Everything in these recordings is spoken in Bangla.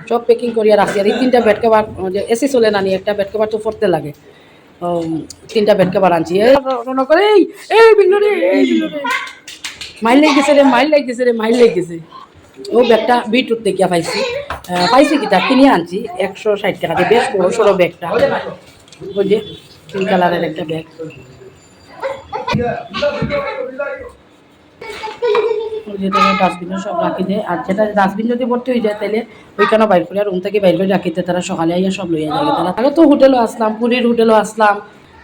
সব প্যাকিং করিয়া রাখছি। আর এই 3টা বেড কভার যে এসি চলে না নি, একটা বেড কভার তো পড়তে লাগে। 3টা বেড কভার আনছি। এই করে এই বিল্লুরে এই বিল্লুরে মাইল লেগেছে রে, মাইল লেগেছে রে, মাইল লেগেছে। ও ব্যাগটা বিটুর থেকে পাইছি। পাইছি কি তা কিনে আনছি 160 টাকা দিয়ে, বেশ বড় সড়ো ব্যাগটা। ওই যে 3 কালারের একটা ব্যাগ। ডাস্টবিনে সব রাখি দেয়। আর যেটা ডাস্টবিন যদি ভর্তি হয়ে যায় তাহলে ওইখানে বাইর করে রুম থেকে বাইর করে রাখিতে তারা সকালে আইয়া সব লইয়া যাবে। তারা তারা তো হোটেলও আসলাম, পুরীর হোটেলও আসলাম,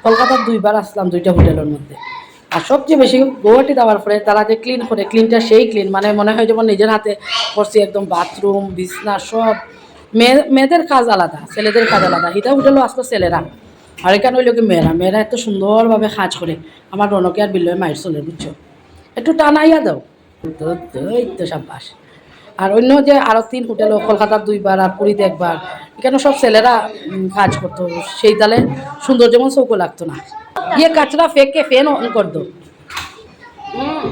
কলকাতার 2বার আসলাম 2টা হোটেলের মধ্যে। আর সবচেয়ে বেশি গৌহাটি যাওয়ার পরে তারা যে ক্লিন করে, ক্লিনটা সেই ক্লিন মানে মনে হয় যেমন নিজের হাতে করছি। একদম বাথরুম বিছনা সব। মেয়েদের কাজ আলাদা, ছেলেদের কাজ আলাদা। হিটা হোটেলও আসলো ছেলেরা, আর এখানে হইল কি মেয়েরা। মেয়েরা এত সুন্দরভাবে কাজ করে। আমার রনকে আর বিল্লয় মায়ের চলে, বুঝছো, একটু টানাইয়া দাও তো এই তো সাব্বাস। আর অন্য যে আরও 3 হোটেল, কলকাতার 2বার আর পুরীতে 1বার, এখানে সব ছেলেরা কাজ করতো। সেই তালে সুন্দর যেমন চৌকো লাগতো না। ইয়ে কাচরা ফেঁকে ফ্যান অন কর দো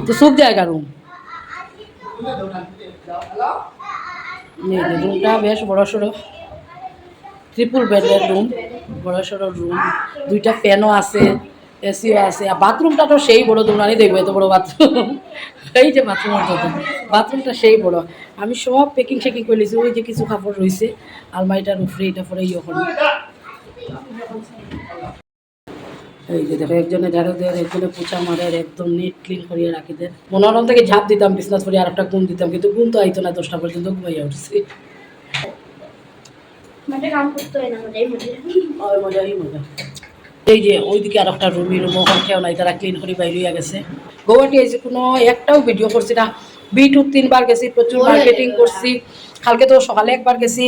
তো সুখ জায়গা রুম। রুমটা বেশ বড় সড়ো, ট্রিপল বেডের রুম, বড় সড়ো রুম। 2টা ফ্যানও আছে, এসিও আছে। আর বাথরুমটা তো সেই বড়, দৌড়ানি দেখবো এত বড় বাথরুম। এই যে বাথরুমের কথা, বাথরুমটা সেই বড়। আমি সব প্যাকিং শেকিং করে নিয়েছি। ওই যে কিছু কাপড় রয়েছে আলমারিটার উপরে, এটা পরে ইয়ে করি। এই যে দেখো, একজনে ঝাড়ু দেয়, একজনে পোছা মারে, একদম নিট ক্লিন করিয়ে রাখি দেয়। মনোরম থেকে ঝাঁপ দিতাম বিছনাথ করে, আর একটা ঘুম দিতাম, কিন্তু ঘুম তো আইতো না। 10টা পর্যন্ত ঘুমাইয়া উঠছি। মজাই মজা। এই যে ওইদিকে আর একটা রুমি, রুম ওখান খেয়েও নাই, তারা ক্লিন করে বাইরিয়া গেছে। গৌহাটি এসে কোনো একটাও ভিডিও করছি না। বিটুর 3বার গেছি, প্রচুর মার্কেটিং করছি। কালকে তো সকালে 1বার গেছি,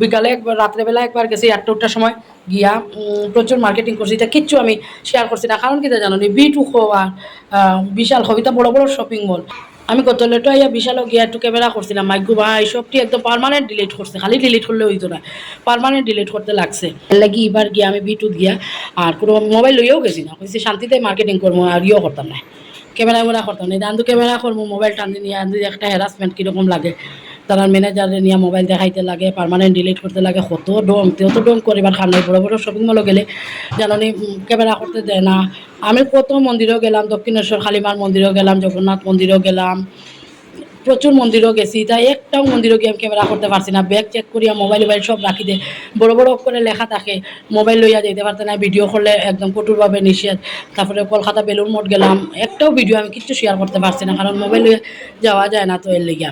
বিকালে 1বার, রাত্রেবেলা 1বার গেছি 8টার সময় গিয়া। প্রচুর মার্কেটিং করছি। এটা কিচ্ছু আমি শেয়ার করছি না, কারণ কিটা জানো নি, বিটু আর বিশাল কবিতা বড় বড় শপিং মল। আমি কত লেটো আইয়া বিশালও গিয়া একটু ক্যামেরা করছিলাম। মাইকু ভাই সবটি একদম পারমানেন্ট ডিলিট করছে, খালি ডিলিট করলে হইতো না, পারমানেন্ট ডিলিট করতে লাগছে। এর লাগি এবার গিয়া আমি বিটুত গিয়া আর কোনো মোবাইল লইয়াও গেছি না। কইছি শান্তিতে মার্কেটিং করবো, আর ইয়েও করতাম না, ক্যামেরা করতাম না। আন্দু ক্যামেরা করবো, মোবাইল টান নিয়ে আন্দু একটা হ্যারাসমেন্ট কীরকম লাগে। তারা ম্যানেজারে নিয়ে মোবাইল দেখাইতে লাগে, পারমানেন্ট ডিলিট করতে লাগে, কত ডং করিবার খান নাই। বড় বড় শপিং মলও গেলে জানি ক্যামেরা করতে দেয় না। আমি কত মন্দিরেও গেলাম, দক্ষিণেশ্বর কালীমার মন্দিরেও গেলাম, জগন্নাথ মন্দিরেও গেলাম, প্রচুর মন্দিরও গেছি। তাই একটাও মন্দিরও গিয়ে আমি ক্যামেরা করতে পারছি না। ব্যাগ চেক করিয়া মোবাইল সব রাখি দে, বড় বড় করে লেখা থাকে, মোবাইল লইয়া যেতে পারতে না, ভিডিও করলে একদম কঠোরভাবে নিষেধ। তারপরে কলকাতা বেলুর মঠ গেলাম, একটাও ভিডিও আমি কিচ্ছু শেয়ার করতে পারছি না, কারণ মোবাইল লইয়া যাওয়া যায় না, তো এর লেগে।